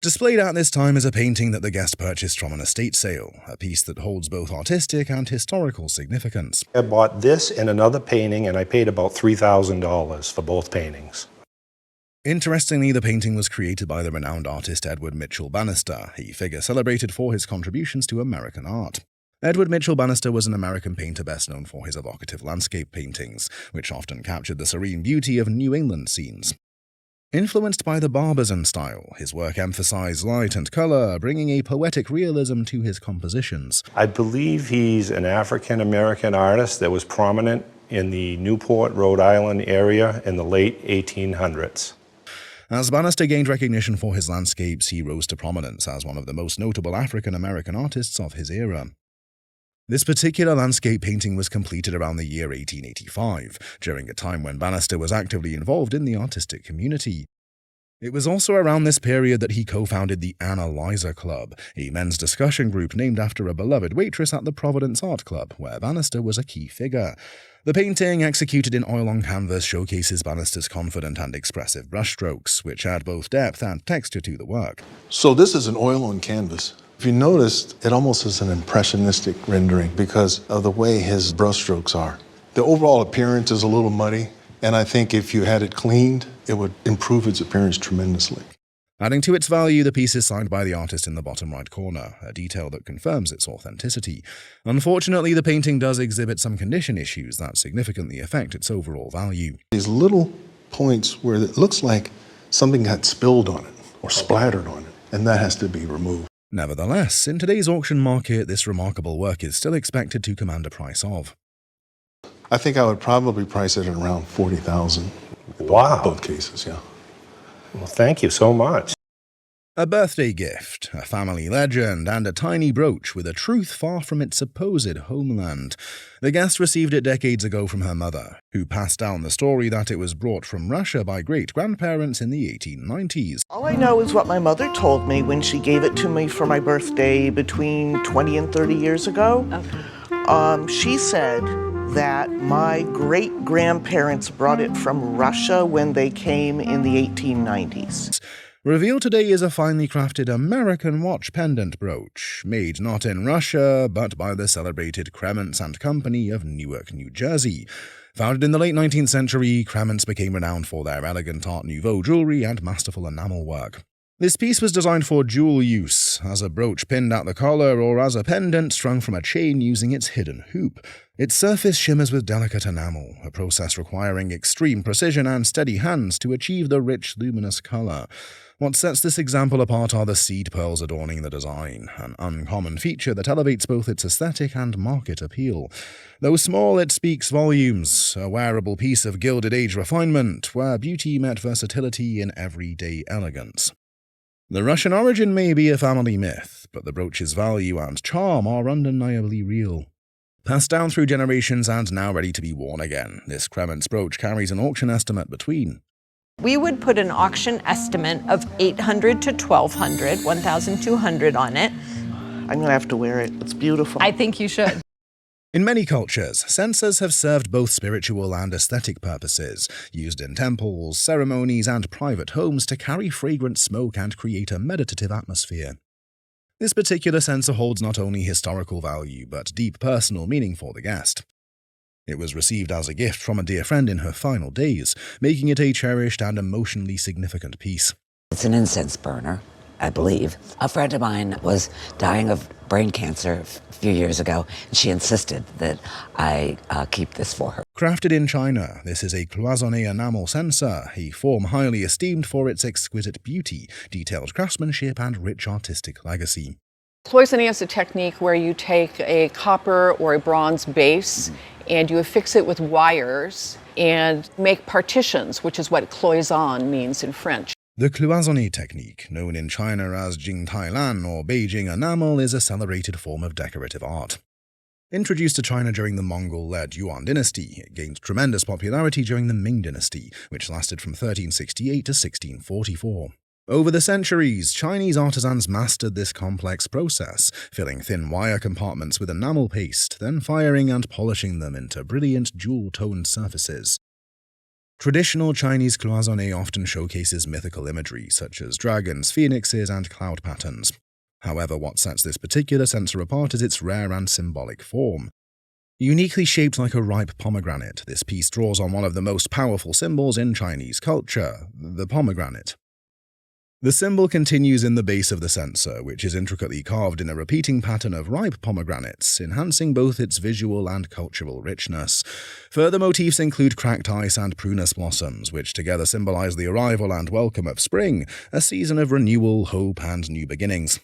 Displayed at this time is a painting that the guest purchased from an estate sale, a piece that holds both artistic and historical significance. I bought this and another painting, and I paid about $3,000 for both paintings. Interestingly, the painting was created by the renowned artist Edward Mitchell Bannister, a figure celebrated for his contributions to American art. Edward Mitchell Bannister was an American painter best known for his evocative landscape paintings, which often captured the serene beauty of New England scenes. Influenced by the Barbizon style, his work emphasized light and color, bringing a poetic realism to his compositions. I believe he's an African-American artist that was prominent in the Newport, Rhode Island area in the late 1800s. As Bannister gained recognition for his landscapes, he rose to prominence as one of the most notable African-American artists of his era. This particular landscape painting was completed around the year 1885, during a time when Bannister was actively involved in the artistic community. It was also around this period that he co-founded the Analyzer Club, a men's discussion group named after a beloved waitress at the Providence Art Club, where Bannister was a key figure. The painting, executed in oil on canvas, showcases Bannister's confident and expressive brushstrokes, which add both depth and texture to the work. So this is an oil on canvas. If you noticed, it almost is an impressionistic rendering because of the way his brushstrokes are. The overall appearance is a little muddy, and I think if you had it cleaned, it would improve its appearance tremendously. Adding to its value, the piece is signed by the artist in the bottom right corner, a detail that confirms its authenticity. Unfortunately, the painting does exhibit some condition issues that significantly affect its overall value. These little points where it looks like something got spilled on it or splattered on it, and that has to be removed. Nevertheless, in today's auction market, this remarkable work is still expected to command a price of. I think I would probably price it at around $40,000. Wow. Both cases, yeah. Well, thank you so much. A birthday gift, a family legend, and a tiny brooch with a truth far from its supposed homeland. The guest received it decades ago from her mother, who passed down the story that it was brought from Russia by great-grandparents in the 1890s. All I know is what my mother told me when she gave it to me for my birthday between 20 and 30 years ago. Okay. She said that my great-grandparents brought it from Russia when they came in the 1890s. Revealed today is a finely crafted American watch pendant brooch, made not in Russia, but by the celebrated Kremens and Company of Newark, New Jersey. Founded in the late 19th century, Kremens became renowned for their elegant Art Nouveau jewelry and masterful enamel work. This piece was designed for dual use, as a brooch pinned at the collar or as a pendant strung from a chain using its hidden hoop. Its surface shimmers with delicate enamel, a process requiring extreme precision and steady hands to achieve the rich, luminous color. What sets this example apart are the seed pearls adorning the design, an uncommon feature that elevates both its aesthetic and market appeal. Though small, it speaks volumes, a wearable piece of Gilded Age refinement, where beauty met versatility in everyday elegance. The Russian origin may be a family myth, but the brooch's value and charm are undeniably real. Passed down through generations and now ready to be worn again, this Kremens brooch carries an auction estimate between. We would put an auction estimate of $800 to $1,200, $1,200 on it. I'm going to have to wear it. It's beautiful. I think you should. In many cultures, censers have served both spiritual and aesthetic purposes, used in temples, ceremonies, and private homes to carry fragrant smoke and create a meditative atmosphere. This particular censer holds not only historical value, but deep personal meaning for the guest. It was received as a gift from a dear friend in her final days, making it a cherished and emotionally significant piece. It's an incense burner, I believe. A friend of mine was dying of brain cancer a few years ago, and she insisted that I keep this for her. Crafted in China, this is a cloisonné enamel censer, a form highly esteemed for its exquisite beauty, detailed craftsmanship, and rich artistic legacy. Cloisonné is a technique where you take a copper or a bronze base and you affix it with wires and make partitions, which is what cloison means in French. The cloisonné technique, known in China as Jingtailan or Beijing enamel, is a celebrated form of decorative art. Introduced to China during the Mongol-led Yuan dynasty, it gained tremendous popularity during the Ming dynasty, which lasted from 1368 to 1644. Over the centuries, Chinese artisans mastered this complex process, filling thin wire compartments with enamel paste, then firing and polishing them into brilliant jewel-toned surfaces. Traditional Chinese cloisonné often showcases mythical imagery, such as dragons, phoenixes, and cloud patterns. However, what sets this particular censer apart is its rare and symbolic form. Uniquely shaped like a ripe pomegranate, this piece draws on one of the most powerful symbols in Chinese culture, the pomegranate. The symbol continues in the base of the censer, which is intricately carved in a repeating pattern of ripe pomegranates, enhancing both its visual and cultural richness. Further motifs include cracked ice and prunus blossoms, which together symbolize the arrival and welcome of spring, a season of renewal, hope, and new beginnings.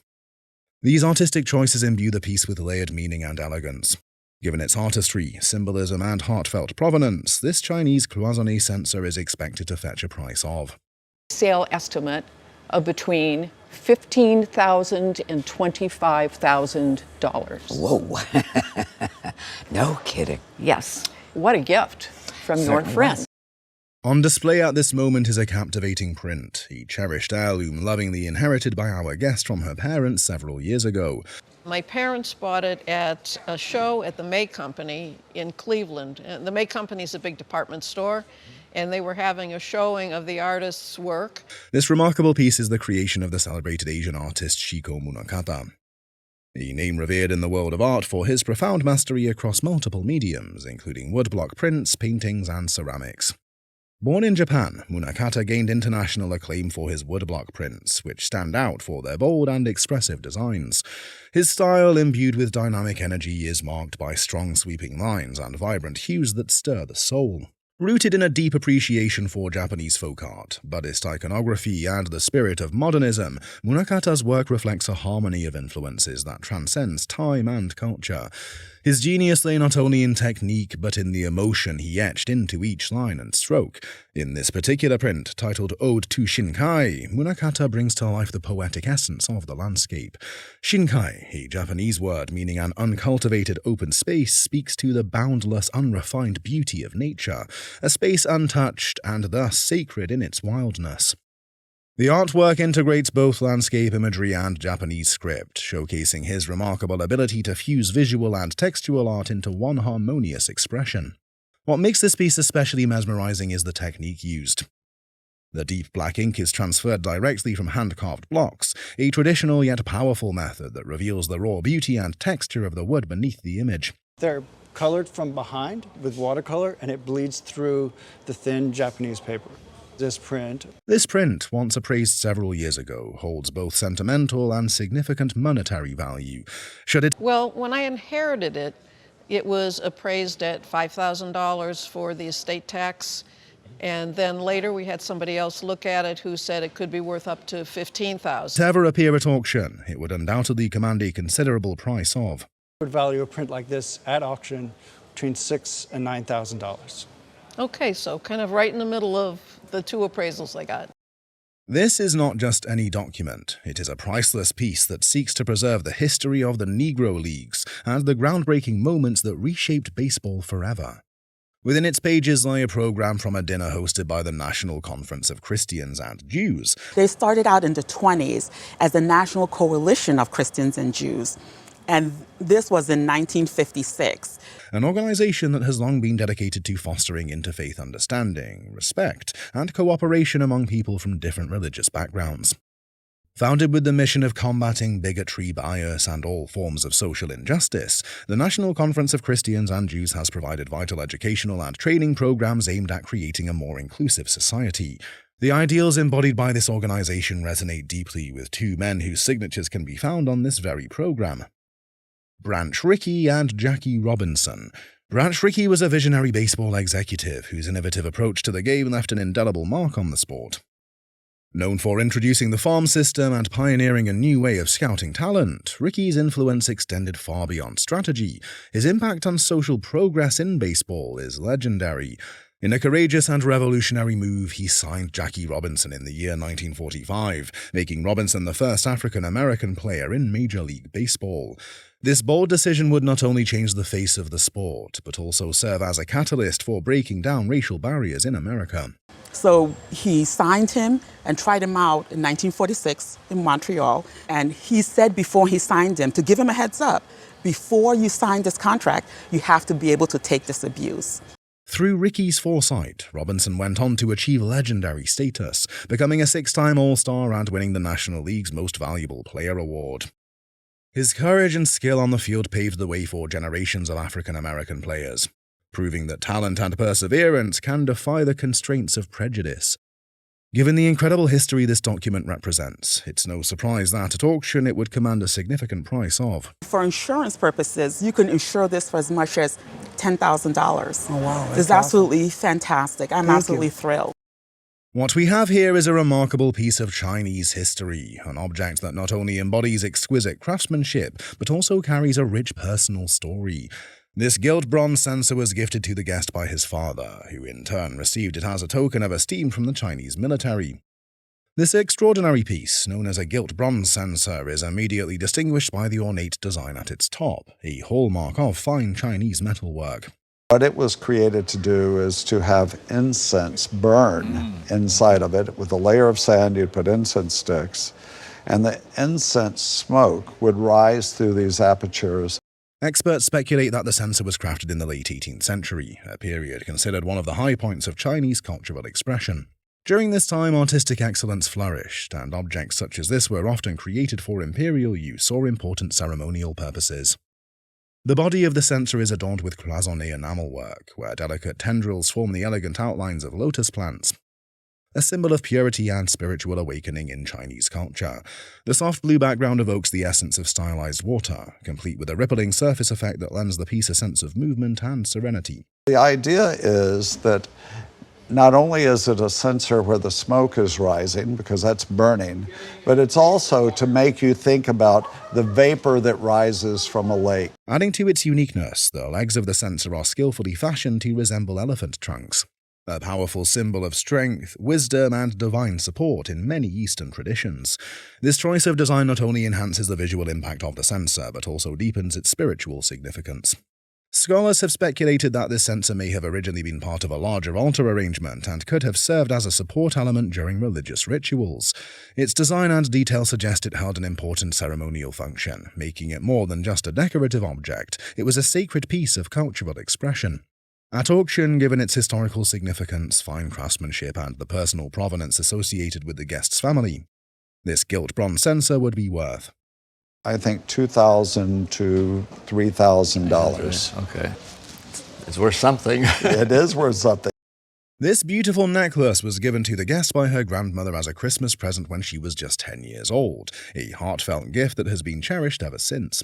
These artistic choices imbue the piece with layered meaning and elegance. Given its artistry, symbolism, and heartfelt provenance, this Chinese cloisonné censer is expected to fetch a price of Sale estimate of between $15,000 and $25,000. Whoa. No kidding. Yes. What a gift from your Certainly friend. was. On display at this moment is a captivating print, a cherished heirloom lovingly inherited by our guest from her parents several years ago. My parents bought it at a show at the May Company in Cleveland. The May Company is a big department store, and they were having a showing of the artist's work. This remarkable piece is the creation of the celebrated Asian artist Shiko Munakata, a name revered in the world of art for his profound mastery across multiple mediums, including woodblock prints, paintings, and ceramics. Born in Japan, Munakata gained international acclaim for his woodblock prints, which stand out for their bold and expressive designs. His style, imbued with dynamic energy, is marked by strong sweeping lines and vibrant hues that stir the soul. Rooted in a deep appreciation for Japanese folk art, Buddhist iconography, and the spirit of modernism, Munakata's work reflects a harmony of influences that transcends time and culture. His genius lay not only in technique, but in the emotion he etched into each line and stroke. In this particular print, titled Ode to Shinkai, Munakata brings to life the poetic essence of the landscape. Shinkai, a Japanese word meaning an uncultivated open space, speaks to the boundless, unrefined beauty of nature, a space untouched and thus sacred in its wildness. The artwork integrates both landscape imagery and Japanese script, showcasing his remarkable ability to fuse visual and textual art into one harmonious expression. What makes this piece especially mesmerizing is the technique used. The deep black ink is transferred directly from hand-carved blocks, a traditional yet powerful method that reveals the raw beauty and texture of the wood beneath the image. They're colored from behind with watercolor, and it bleeds through the thin Japanese paper. This print, once appraised several years ago, holds both sentimental and significant monetary value. Well, when I inherited it, it was appraised at $5,000 for the estate tax. And then later we had somebody else look at it who said it could be worth up to $15,000. To ever appear at auction, it would undoubtedly command a considerable price of. I would value a print like this at auction between $6,000 and $9,000. Okay, so kind of right in the middle of the two appraisals I got. This is not just any document. It is a priceless piece that seeks to preserve the history of the Negro Leagues and the groundbreaking moments that reshaped baseball forever. Within its pages lie a program from a dinner hosted by the National Conference of Christians and Jews. They started out in the 1920s as the National Coalition of Christians and Jews, and this was in 1956. An organization that has long been dedicated to fostering interfaith understanding, respect, and cooperation among people from different religious backgrounds. Founded with the mission of combating bigotry, bias, and all forms of social injustice, the National Conference of Christians and Jews has provided vital educational and training programs aimed at creating a more inclusive society. The ideals embodied by this organization resonate deeply with two men whose signatures can be found on this very program: Branch Rickey and Jackie Robinson. Branch Rickey was a visionary baseball executive whose innovative approach to the game left an indelible mark on the sport. Known for introducing the farm system and pioneering a new way of scouting talent, Rickey's influence extended far beyond strategy. His impact on social progress in baseball is legendary. In a courageous and revolutionary move, he signed Jackie Robinson in the year 1945, making Robinson the first African-American player in Major League Baseball. This bold decision would not only change the face of the sport, but also serve as a catalyst for breaking down racial barriers in America. So he signed him and tried him out in 1946 in Montreal, and he said before he signed him to give him a heads up, before you sign this contract, you have to be able to take this abuse. Through Ricky's foresight, Robinson went on to achieve legendary status, becoming a 6-time All-Star and winning the National League's Most Valuable Player award. His courage and skill on the field paved the way for generations of African-American players, proving that talent and perseverance can defy the constraints of prejudice. Given the incredible history this document represents, it's no surprise that at auction it would command a significant price of. For insurance purposes, you can insure this for as much as $10,000. Oh, wow. It's absolutely fantastic. I'm absolutely thrilled. What we have here is a remarkable piece of Chinese history, an object that not only embodies exquisite craftsmanship, but also carries a rich personal story. This gilt bronze censer was gifted to the guest by his father, who in turn received it as a token of esteem from the Chinese military. This extraordinary piece, known as a gilt bronze censer, is immediately distinguished by the ornate design at its top, a hallmark of fine Chinese metalwork. What it was created to do is to have incense burn inside of it. With a layer of sand, you'd put incense sticks, and the incense smoke would rise through these apertures. Experts speculate that the censer was crafted in the late 18th century, a period considered one of the high points of Chinese cultural expression. During this time, artistic excellence flourished, and objects such as this were often created for imperial use or important ceremonial purposes. The body of the censer is adorned with cloisonné enamel work, where delicate tendrils form the elegant outlines of lotus plants, a symbol of purity and spiritual awakening in Chinese culture. The soft blue background evokes the essence of stylized water, complete with a rippling surface effect that lends the piece a sense of movement and serenity. The idea is that not only is it a censer where the smoke is rising, because that's burning, but it's also to make you think about the vapor that rises from a lake. Adding to its uniqueness, the legs of the censer are skillfully fashioned to resemble elephant trunks, a powerful symbol of strength, wisdom, and divine support in many Eastern traditions. This choice of design not only enhances the visual impact of the censer, but also deepens its spiritual significance. Scholars have speculated that this censer may have originally been part of a larger altar arrangement and could have served as a support element during religious rituals. Its design and detail suggest it held an important ceremonial function, making it more than just a decorative object. It was a sacred piece of cultural expression. At auction, given its historical significance, fine craftsmanship, and the personal provenance associated with the guest's family, this gilt bronze censer would be worth, I think, $2,000 to $3,000. Okay. It's worth something. It is worth something. This beautiful necklace was given to the guest by her grandmother as a Christmas present when she was just 10 years old, a heartfelt gift that has been cherished ever since.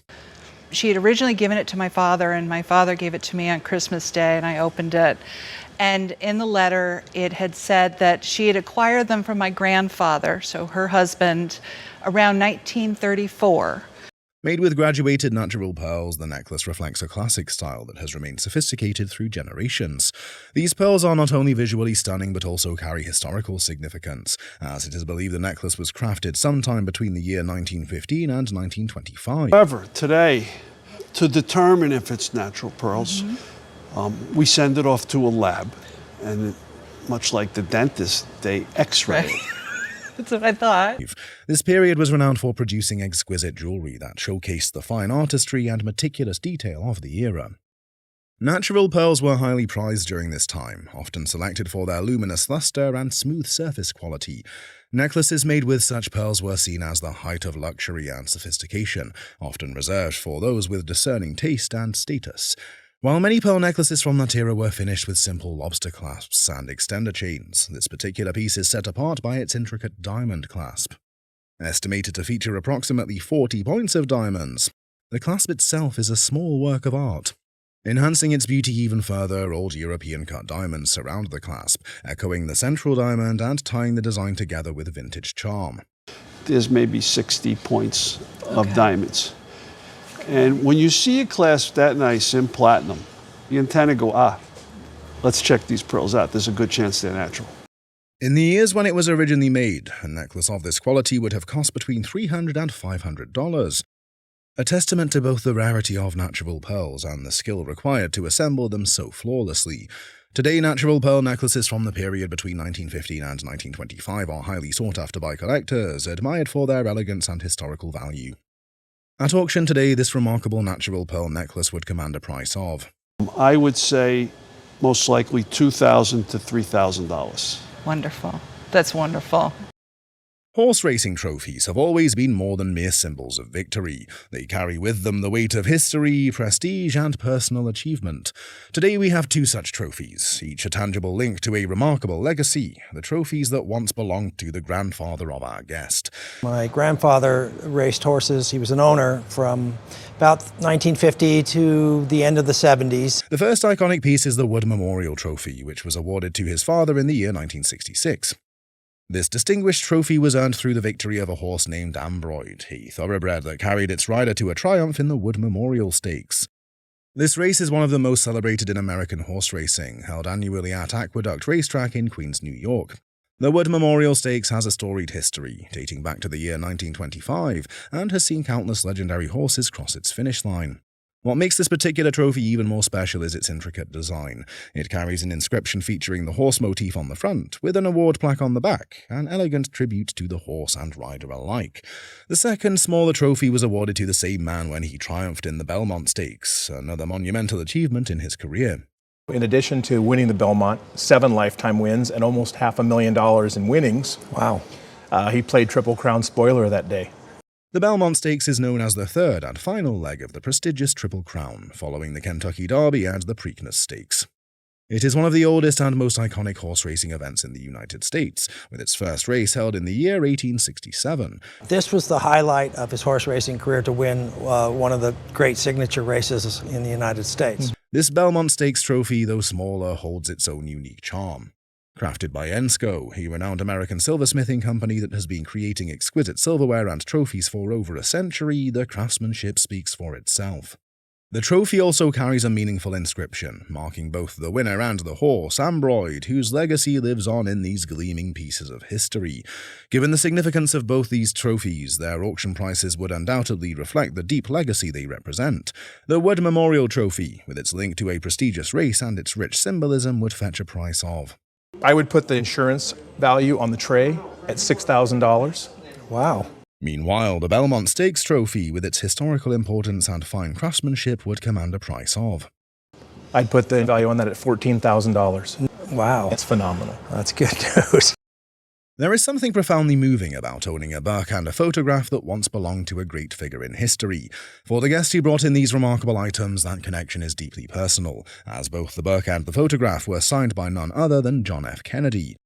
She had originally given it to my father, and my father gave it to me on Christmas Day, and I opened it. And in the letter, it had said that she had acquired them from my grandfather, so her husband, around 1934. Made with graduated natural pearls, the necklace reflects a classic style that has remained sophisticated through generations. These pearls are not only visually stunning but also carry historical significance, as it is believed the necklace was crafted sometime between the year 1915 and 1925. However, today, to determine if it's natural pearls, we send it off to a lab, and much like the dentist, they x-ray it. That's what I thought. This period was renowned for producing exquisite jewelry that showcased the fine artistry and meticulous detail of the era. Natural pearls were highly prized during this time, often selected for their luminous luster and smooth surface quality. Necklaces made with such pearls were seen as the height of luxury and sophistication, often reserved for those with discerning taste and status. While many pearl necklaces from that era were finished with simple lobster clasps and extender chains, this particular piece is set apart by its intricate diamond clasp. Estimated to feature approximately 40 points of diamonds, the clasp itself is a small work of art. Enhancing its beauty even further, old European cut diamonds surround the clasp, echoing the central diamond and tying the design together with vintage charm. There's maybe 60 points of diamonds. And when you see a clasp that nice in platinum, you intend to go, let's check these pearls out. There's a good chance they're natural. In the years when it was originally made, a necklace of this quality would have cost between $300 and $500. A testament to both the rarity of natural pearls and the skill required to assemble them so flawlessly. Today, natural pearl necklaces from the period between 1915 and 1925 are highly sought after by collectors, admired for their elegance and historical value. At auction today, this remarkable natural pearl necklace would command a price of, I would say most likely $2,000 to $3,000. Wonderful. That's wonderful. Horse racing trophies have always been more than mere symbols of victory. They carry with them the weight of history, prestige, and personal achievement. Today we have two such trophies, each a tangible link to a remarkable legacy, the trophies that once belonged to the grandfather of our guest. My grandfather raced horses. He was an owner from about 1950 to the end of the 70s. The first iconic piece is the Wood Memorial Trophy, which was awarded to his father in the year 1966. This distinguished trophy was earned through the victory of a horse named Ambroid, a thoroughbred that carried its rider to a triumph in the Wood Memorial Stakes. This race is one of the most celebrated in American horse racing, held annually at Aqueduct Racetrack in Queens, New York. The Wood Memorial Stakes has a storied history, dating back to the year 1925, and has seen countless legendary horses cross its finish line. What makes this particular trophy even more special is its intricate design. It carries an inscription featuring the horse motif on the front, with an award plaque on the back, an elegant tribute to the horse and rider alike. The second, smaller trophy was awarded to the same man when he triumphed in the Belmont Stakes, another monumental achievement in his career. In addition to winning the Belmont, 7 lifetime wins and almost $500,000 in winnings. Wow. He played Triple Crown Spoiler that day. The Belmont Stakes is known as the third and final leg of the prestigious Triple Crown, following the Kentucky Derby and the Preakness Stakes. It is one of the oldest and most iconic horse racing events in the United States, with its first race held in the year 1867. This was the highlight of his horse racing career, to win one of the great signature races in the United States. This Belmont Stakes trophy, though smaller, holds its own unique charm. Crafted by Ensco, a renowned American silversmithing company that has been creating exquisite silverware and trophies for over a century, the craftsmanship speaks for itself. The trophy also carries a meaningful inscription, marking both the winner and the horse, Ambroid, whose legacy lives on in these gleaming pieces of history. Given the significance of both these trophies, their auction prices would undoubtedly reflect the deep legacy they represent. The Wood Memorial Trophy, with its link to a prestigious race and its rich symbolism, would fetch a price of... I would put the insurance value on the tray at $6,000. Wow. Meanwhile, the Belmont Stakes trophy, with its historical importance and fine craftsmanship, would command a price of... I'd put the value on that at $14,000. Wow. That's phenomenal. That's good news. There is something profoundly moving about owning a buck and a photograph that once belonged to a great figure in history. For the guest who brought in these remarkable items, that connection is deeply personal, as both the buck and the photograph were signed by none other than John F. Kennedy.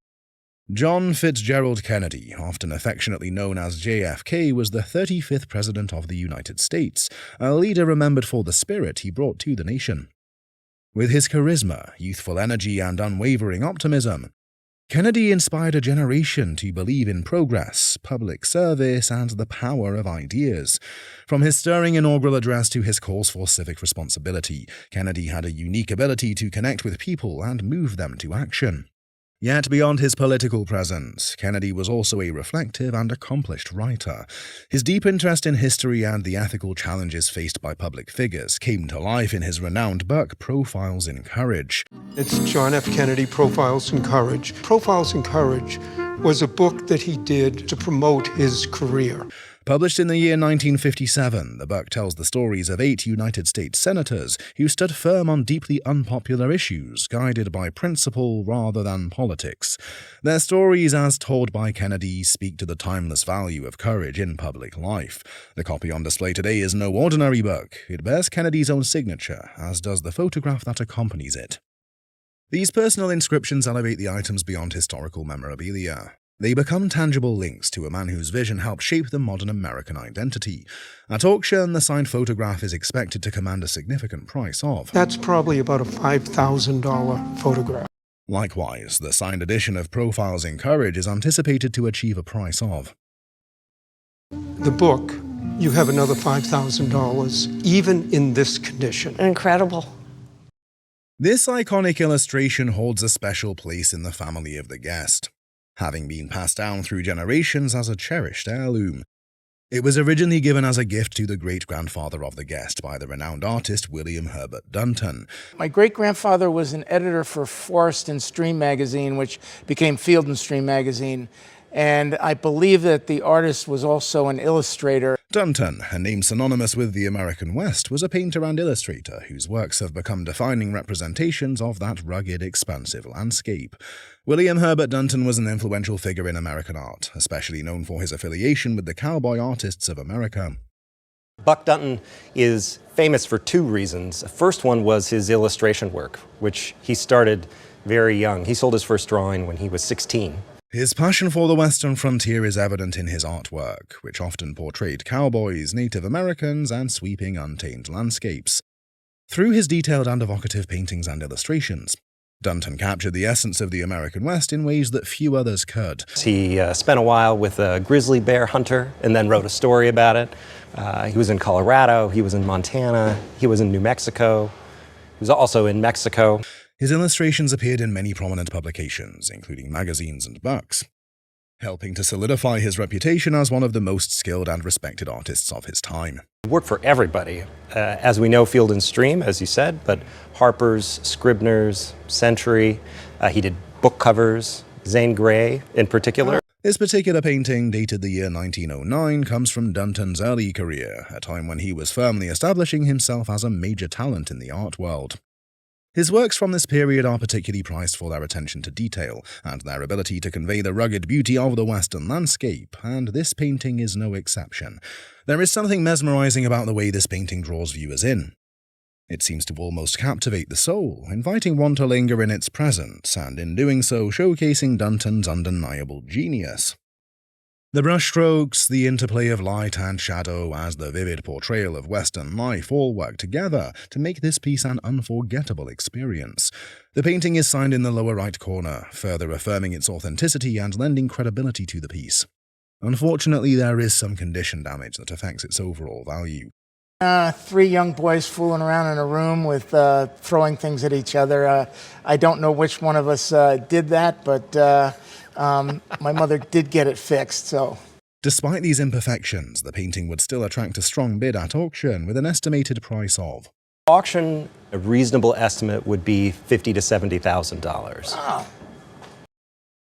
John Fitzgerald Kennedy, often affectionately known as JFK, was the 35th President of the United States, a leader remembered for the spirit he brought to the nation. With his charisma, youthful energy, and unwavering optimism, Kennedy inspired a generation to believe in progress, public service, and the power of ideas. From his stirring inaugural address to his calls for civic responsibility, Kennedy had a unique ability to connect with people and move them to action. Yet beyond his political presence, Kennedy was also a reflective and accomplished writer. His deep interest in history and the ethical challenges faced by public figures came to life in his renowned book, Profiles in Courage. It's John F. Kennedy, Profiles in Courage. Profiles in Courage was a book that he did to promote his career. Published in the year 1957, the book tells the stories of 8 United States senators who stood firm on deeply unpopular issues, guided by principle rather than politics. Their stories, as told by Kennedy, speak to the timeless value of courage in public life. The copy on display today is no ordinary book. It bears Kennedy's own signature, as does the photograph that accompanies it. These personal inscriptions elevate the items beyond historical memorabilia. They become tangible links to a man whose vision helped shape the modern American identity. At auction, the signed photograph is expected to command a significant price of... That's probably about a $5,000 photograph. Likewise, the signed edition of Profiles in Courage is anticipated to achieve a price of... The book, you have another $5,000, even in this condition. Incredible. This iconic illustration holds a special place in the family of the guest, having been passed down through generations as a cherished heirloom. It was originally given as a gift to the great-grandfather of the guest by the renowned artist William Herbert Dunton. My great-grandfather was an editor for Forest and Stream magazine, which became Field and Stream magazine, and I believe that the artist was also an illustrator. Dunton, a name synonymous with the American West, was a painter and illustrator whose works have become defining representations of that rugged, expansive landscape. William Herbert Dunton was an influential figure in American art, especially known for his affiliation with the cowboy artists of America. Buck Dunton is famous for two reasons. The first one was his illustration work, which he started very young. He sold his first drawing when he was 16. His passion for the Western frontier is evident in his artwork, which often portrayed cowboys, Native Americans, and sweeping, untamed landscapes. Through his detailed and evocative paintings and illustrations, Dunton captured the essence of the American West in ways that few others could. He spent a while with a grizzly bear hunter and then wrote a story about it. He was in Colorado, he was in Montana, he was in New Mexico, he was also in Mexico. His illustrations appeared in many prominent publications, including magazines and books, helping to solidify his reputation as one of the most skilled and respected artists of his time. He worked for everybody, as we know, Field and Stream, as you said, but Harper's, Scribner's, Century. He did book covers, Zane Grey in particular. This particular painting, dated the year 1909, comes from Dunton's early career, a time when he was firmly establishing himself as a major talent in the art world. His works from this period are particularly prized for their attention to detail and their ability to convey the rugged beauty of the Western landscape, and this painting is no exception. There is something mesmerizing about the way this painting draws viewers in. It seems to almost captivate the soul, inviting one to linger in its presence, and in doing so showcasing Dunton's undeniable genius. The brushstrokes, the interplay of light and shadow, as the vivid portrayal of Western life all work together to make this piece an unforgettable experience. The painting is signed in the lower right corner, further affirming its authenticity and lending credibility to the piece. Unfortunately, there is some condition damage that affects its overall value. 3 young boys fooling around in a room with throwing things at each other. I don't know which one of us did that, but my mother did get it fixed, so. Despite these imperfections, the painting would still attract a strong bid at auction with an estimated price of. Auction, a reasonable estimate would be $50,000 to $70,000. Oh.